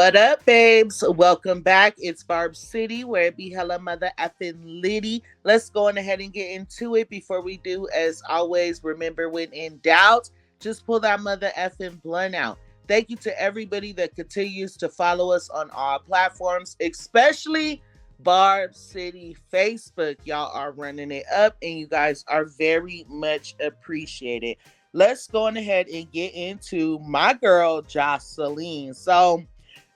What up, babes? Welcome back. It's Barb City, where it be hella mother effing litty. Let's go on ahead and get into it. Before we do, as always, remember when in doubt, just pull that mother effing blunt out. Thank you to everybody that continues to follow us on all platforms, especially Barb City Facebook. Y'all are running it up, and you guys are very much appreciated. Let's go on ahead and get into my girl, Joseline. So,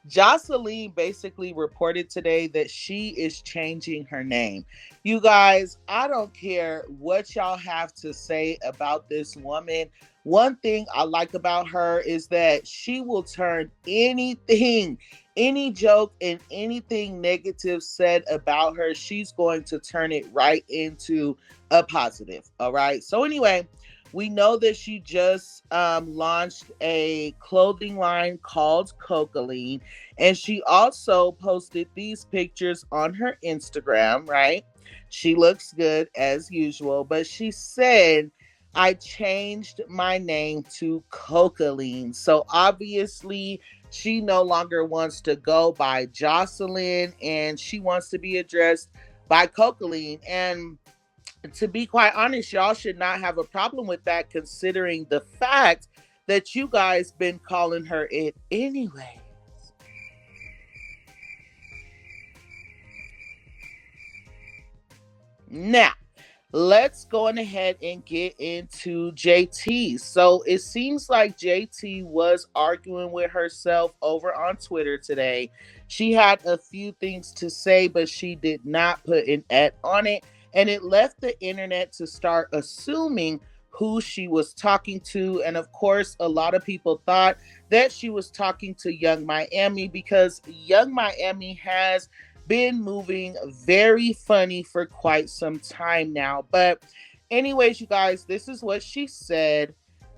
Joseline basically reported today that she is changing her name. You guys, I don't care what y'all have to say about this woman. One thing I like about her is that she will turn anything, any joke, and anything negative said about her, she's going to turn it right into a positive. All right. So, anyway, we know that she just launched a clothing line called Cocaline, and she also posted these pictures on her Instagram, right? She looks good as usual, but she said, I changed my name to Cocaline. So obviously, she no longer wants to go by Joseline, and she wants to be addressed by Cocaline. And to be quite honest, y'all should not have a problem with that, considering the fact that you guys been calling her it anyway. Now, let's go on ahead and get into JT. So it seems like JT was arguing with herself over on Twitter today. She had a few things to say, but she did not put an et on it. And it left the internet to start assuming who she was talking to. And of course, a lot of people thought that she was talking to Young Miami, because Young Miami has been moving very funny for quite some time now. But anyways, you guys, this is what she said.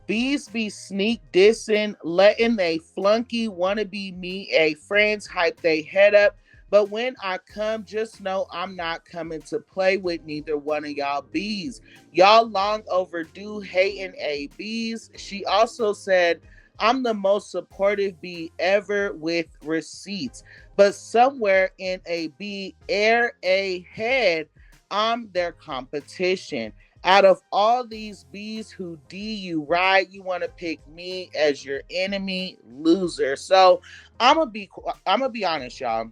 Bees be sneak dissing, letting they flunky wanna be me a friends hype they head up. But when I come, just know I'm not coming to play with neither one of y'all bees. Y'all long overdue hating a bees. She also said, I'm the most supportive bee ever with receipts. But somewhere in a bee air ahead, I'm their competition. Out of all these bees who D you right, you want to pick me as your enemy, loser. So I'm gonna be honest, y'all.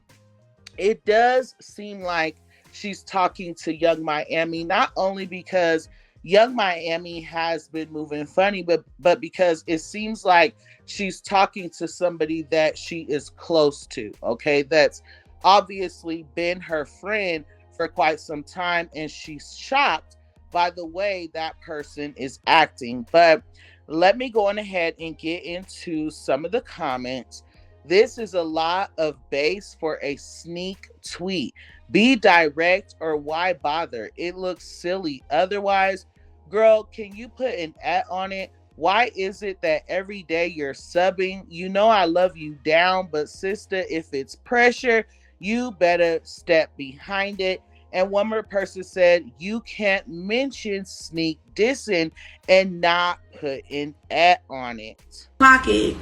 It does seem like she's talking to Young Miami, not only because Young Miami has been moving funny, but because it seems like she's talking to somebody that she is close to, okay? That's obviously been her friend for quite some time, and she's shocked by the way that person is acting. But let me go on ahead and get into some of the comments. This is a lot of base for a sneak tweet. Be direct, or why bother? It looks silly otherwise. Girl, can you put an at on it? Why is it that every day you're subbing? You know I love you down, but sister, if it's pressure, you better step behind it. And one more person said, you can't mention sneak dissing and not put an at on it. Clock it.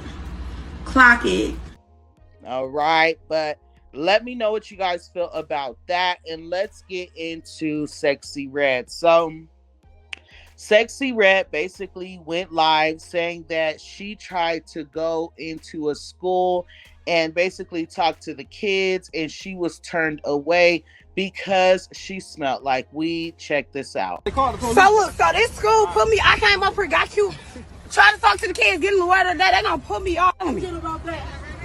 Clock it. All right, but let me know what you guys feel about that, and let's get into Sexyy Red. So, Sexyy Red basically went live saying that she tried to go into a school and basically talk to the kids, and she was turned away because she smelled like weed. Check this out. So look, so this school put me, I came up here, got you, try to talk to the kids, get them the word of the day, they gonna put me on me.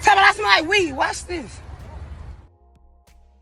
Tell me I smell like weed, watch this.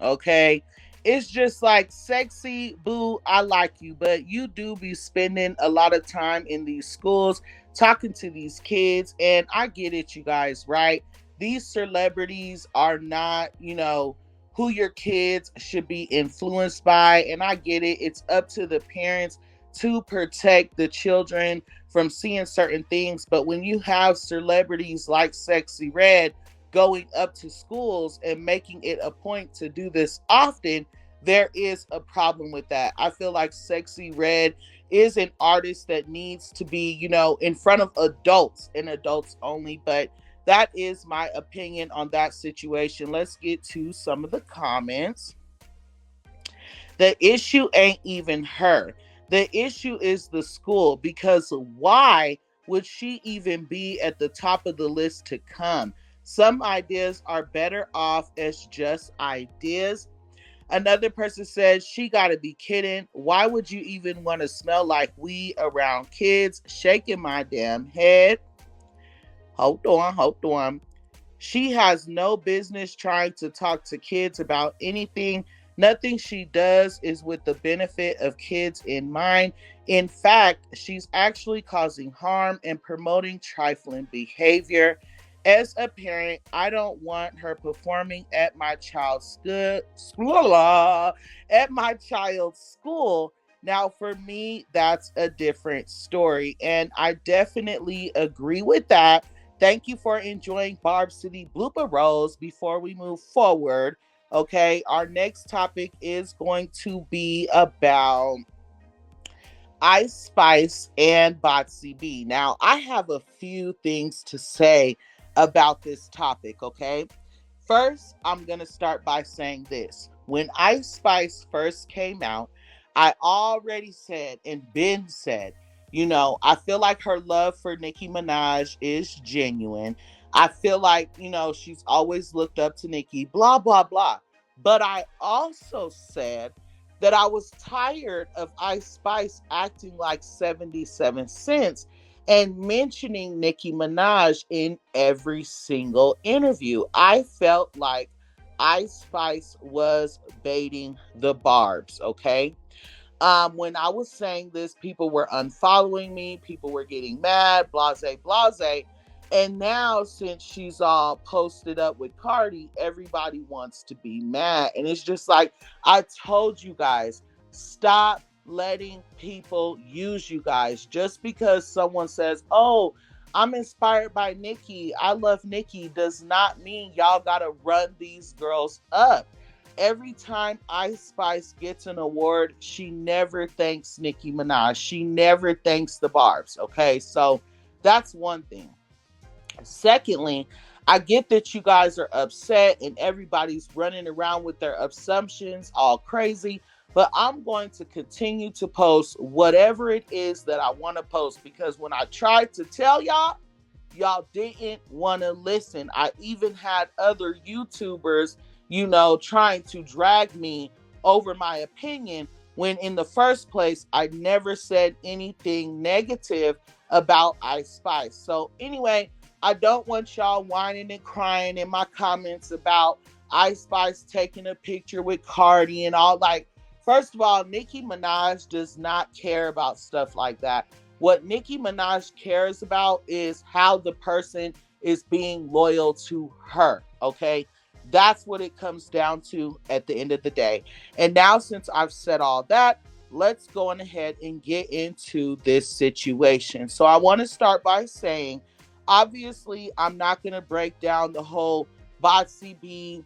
Okay, it's just like, Sexy boo, I like you, but you do be spending a lot of time in these schools talking to these kids, and I get it, you guys, right? These celebrities are not, who your kids should be influenced by, and I get it. It's up to the parents to protect the children from seeing certain things, but when you have celebrities like Sexyy Red going up to schools and making it a point to do this often, there is a problem with that. I feel like Sexyy Red is an artist that needs to be, in front of adults and adults only, but that is my opinion on that situation. Let's get to some of the comments. The issue ain't even her. The issue is the school, because why would she even be at the top of the list to come? Some ideas are better off as just ideas. Another person says, she got to be kidding. Why would you even want to smell like weed around kids? Shaking my damn head. Hold on, hold on. She has no business trying to talk to kids about anything. Nothing she does is with the benefit of kids in mind. In fact, she's actually causing harm and promoting trifling behavior. As a parent, I don't want her performing at my child's school. Now, for me, that's a different story, and I definitely agree with that. Thank you for enjoying Barb City blooper rolls. Before we move forward, okay, our next topic is going to be about Ice Spice and Botsy B. Now, I have a few things to say about this topic, okay? First, I'm going to start by saying this. When Ice Spice first came out, I already said and Ben said, I feel like her love for Nicki Minaj is genuine. I feel like, she's always looked up to Nicki, blah, blah, blah. But I also said that I was tired of Ice Spice acting like 77 cents and mentioning Nicki Minaj in every single interview. I felt like Ice Spice was baiting the Barbs, okay? When I was saying this, people were unfollowing me, people were getting mad, blase, blase. And now, since she's all posted up with Cardi, everybody wants to be mad. And it's just like, I told you guys, stop letting people use you guys. Just because someone says, oh, I'm inspired by Nicki, I love Nicki, does not mean y'all gotta run these girls up. Every time Ice Spice gets an award, she never thanks Nicki Minaj. She never thanks the Barbs, okay? So that's one thing. Secondly, I get that you guys are upset and everybody's running around with their assumptions all crazy, but I'm going to continue to post whatever it is that I want to post, because when I tried to tell y'all didn't want to listen. I even had other YouTubers, trying to drag me over my opinion, when in the first place, I never said anything negative about Ice Spice. So anyway, I don't want y'all whining and crying in my comments about Ice Spice taking a picture with Cardi and all. Like, first of all, Nicki Minaj does not care about stuff like that. What Nicki Minaj cares about is how the person is being loyal to her, okay? That's what it comes down to at the end of the day. And now, since I've said all that, let's go on ahead and get into this situation. So I want to start by saying, obviously, I'm not going to break down the whole Botsy B,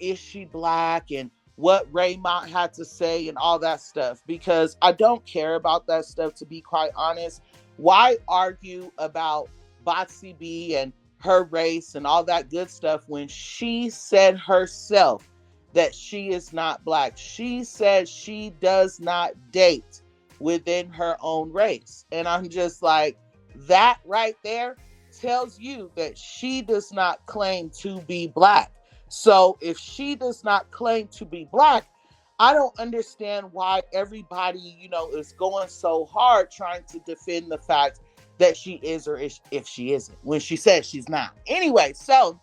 is she black, and what Raymond had to say and all that stuff, because I don't care about that stuff, to be quite honest. Why argue about Botsy B and her race and all that good stuff when she said herself that she is not black? She said she does not date within her own race. And I'm just like, that right there tells you that she does not claim to be black. So if she does not claim to be black, I don't understand why everybody, is going so hard trying to defend the fact that she is, or if she isn't, when she says she's not. Anyway, so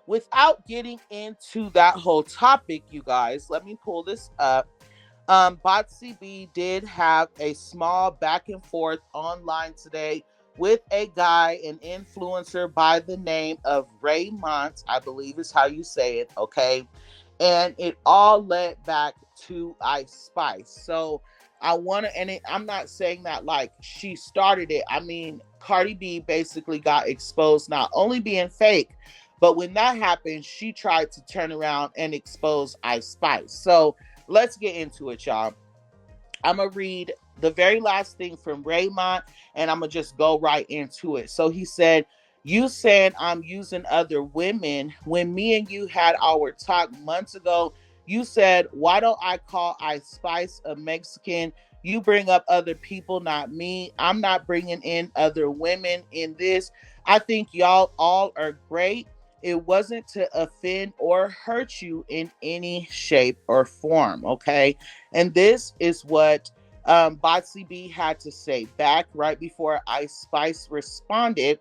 without getting into that whole topic, you guys, let me pull this up. Botsy B did have a small back and forth online today with a guy, an influencer by the name of Raymond, I believe is how you say it, okay? And it all led back to Ice Spice. So I'm not saying that like she started it. I mean, Cardi B basically got exposed not only being fake, but when that happened, she tried to turn around and expose Ice Spice. So let's get into it, y'all. I'm going to read the very last thing from Raymond, and I'm going to just go right into it. So he said, You saying I'm using other women. When me and you had our talk months ago, you said, why don't I call Ice Spice a Mexican? You bring up other people, not me. I'm not bringing in other women in this. I think y'all all are great. It wasn't to offend or hurt you in any shape or form, okay? And this is what Botsy B had to say back right before Ice Spice responded.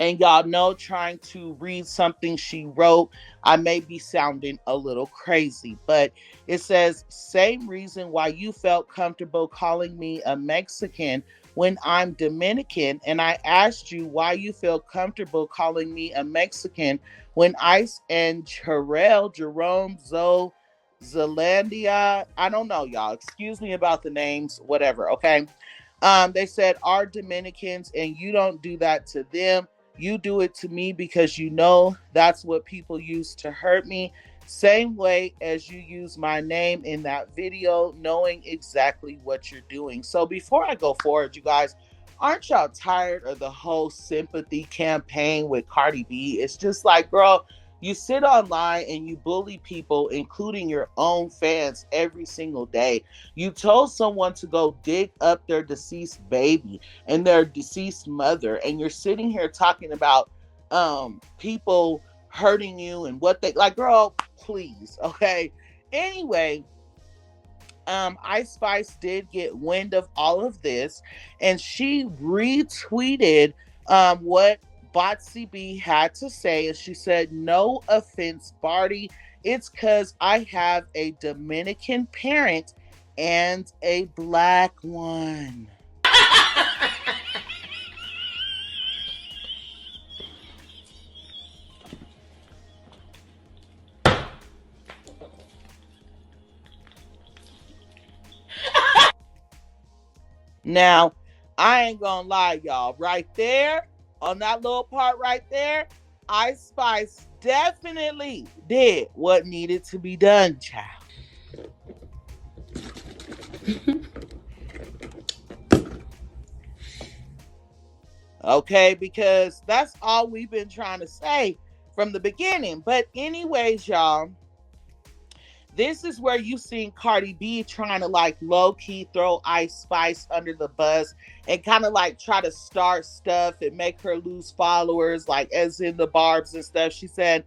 And y'all know, trying to read something she wrote, I may be sounding a little crazy, but it says, same reason why you felt comfortable calling me a Mexican when I'm Dominican. And I asked you why you feel comfortable calling me a Mexican when Ice and Jerome, Zelandia, I don't know, y'all. Excuse me about the names, whatever, okay? They said, are Dominicans, and you don't do that to them. You do it to me because you know that's what people use to hurt me. Same way as you use my name in that video, knowing exactly what you're doing. So before I go forward, you guys, aren't y'all tired of the whole sympathy campaign with Cardi B? It's just like, girl, you sit online and you bully people, including your own fans, every single day. You told someone to go dig up their deceased baby and their deceased mother, and you're sitting here talking about people hurting you and what they like. Girl, please, okay? Anyway, Ice Spice did get wind of all of this, and she retweeted what Botsy B had to say, and she said, no offense, Barty, it's because I have a Dominican parent and a black one. Now, I ain't gonna lie, y'all. Right there, on that little part right there, Ice Spice definitely did what needed to be done, child. Okay, because that's all we've been trying to say from the beginning. But anyways, y'all, this is where you seen Cardi B trying to like low key throw Ice Spice under the bus and kind of like try to start stuff and make her lose followers, like as in the Barbs and stuff. She said,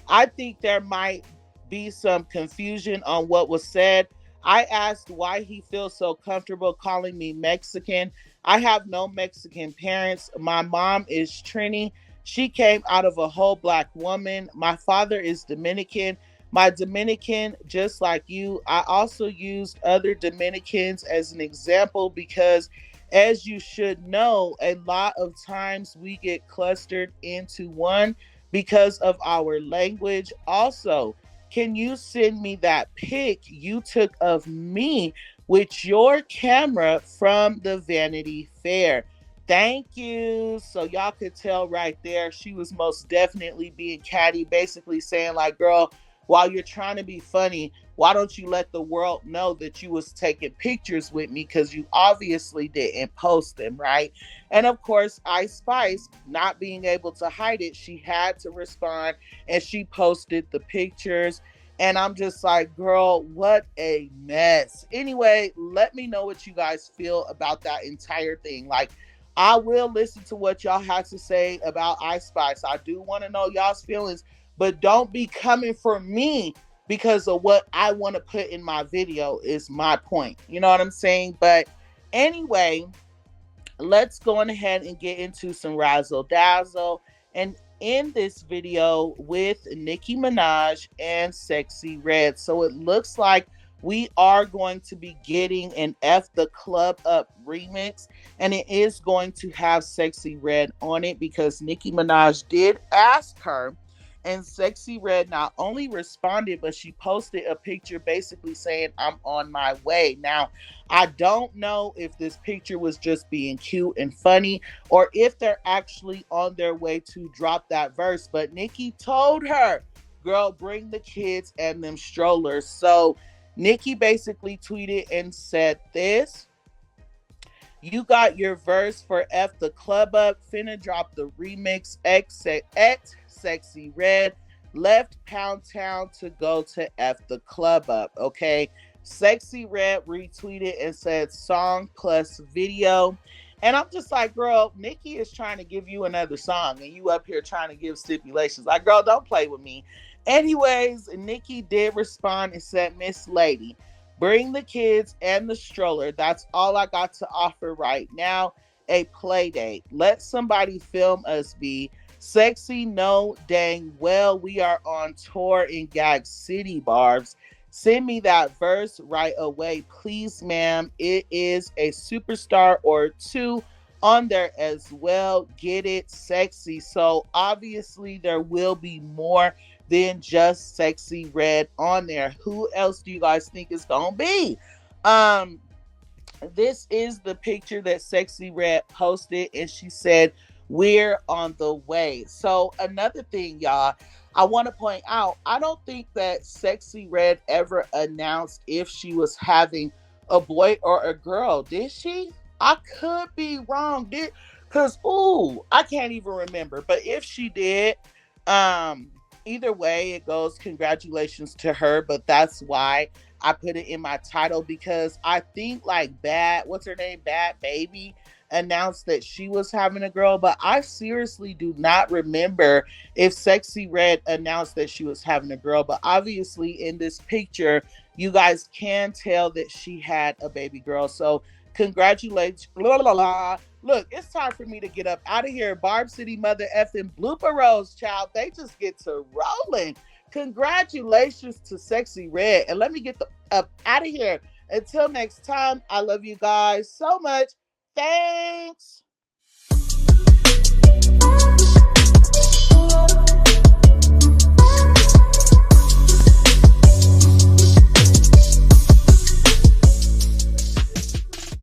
I think there might be some confusion on what was said. I asked why he feels so comfortable calling me Mexican. I have no Mexican parents. My mom is Trini. She came out of a whole black woman. My father is Dominican. My Dominican, just like you, I also used other Dominicans as an example because, as you should know, a lot of times we get clustered into one because of our language. Also, can you send me that pic you took of me with your camera from the Vanity Fair? Thank you. So y'all could tell right there, she was most definitely being catty, basically saying like, girl, while you're trying to be funny, why don't you let the world know that you was taking pictures with me, because you obviously didn't post them, right? And of course, Ice Spice, not being able to hide it, she had to respond and she posted the pictures. And I'm just like, girl, what a mess. Anyway, let me know what you guys feel about that entire thing. Like, I will listen to what y'all have to say about Ice Spice. I do want to know y'all's feelings, but don't be coming for me because of what I want to put in my video is my point. You know what I'm saying? But anyway, let's go on ahead and get into some razzle dazzle. And in this video with Nicki Minaj and Sexyy Red. So it looks like we are going to be getting an F the Club Up remix, and it is going to have Sexyy Red on it because Nicki Minaj did ask her. And Sexyy Red not only responded, but she posted a picture basically saying, I'm on my way. Now, I don't know if this picture was just being cute and funny or if they're actually on their way to drop that verse. But Nicki told her, girl, bring the kids and them strollers. So Nicki basically tweeted and said this. You got your verse for F the Club Up. Finna drop the remix X Sexyy Red. Left Pound Town to go to F the Club Up. Okay. Sexyy Red retweeted and said song plus video. And I'm just like, girl, Nicki is trying to give you another song and you up here trying to give stipulations. Like, girl, don't play with me. Anyways, Nicki did respond and said, Miss Lady, bring the kids and the stroller. That's all I got to offer right now. A play date. Let somebody film us, be. Sexy, no dang well. We are on tour in Gag City, Barbs. Send me that verse right away, please, ma'am. It is a superstar or two on there as well. Get it, Sexy. So obviously there will be more than just Sexyy Red on there. Who else do you guys think is gonna be? This is the picture that Sexyy Red posted, and she said, we're on the way. So another thing, y'all, I want to point out, I don't think that Sexyy Red ever announced if she was having a boy or a girl. Did she? I could be wrong. Because, I can't even remember. But if she did, um, either way it goes, congratulations to her. But that's why I put it in my title, because I think like what's her name? Bad Baby announced that she was having a girl, but I seriously do not remember if Sexyy Red announced that she was having a girl. But obviously in this picture, you guys can tell that she had a baby girl. So congratulations. Blah, blah, blah. Look, it's time for me to get up out of here. Barb City mother effing blooper rolls, child. They just get to rolling. Congratulations to Sexyy Red. And let me get up out of here. Until next time, I love you guys so much. Thanks.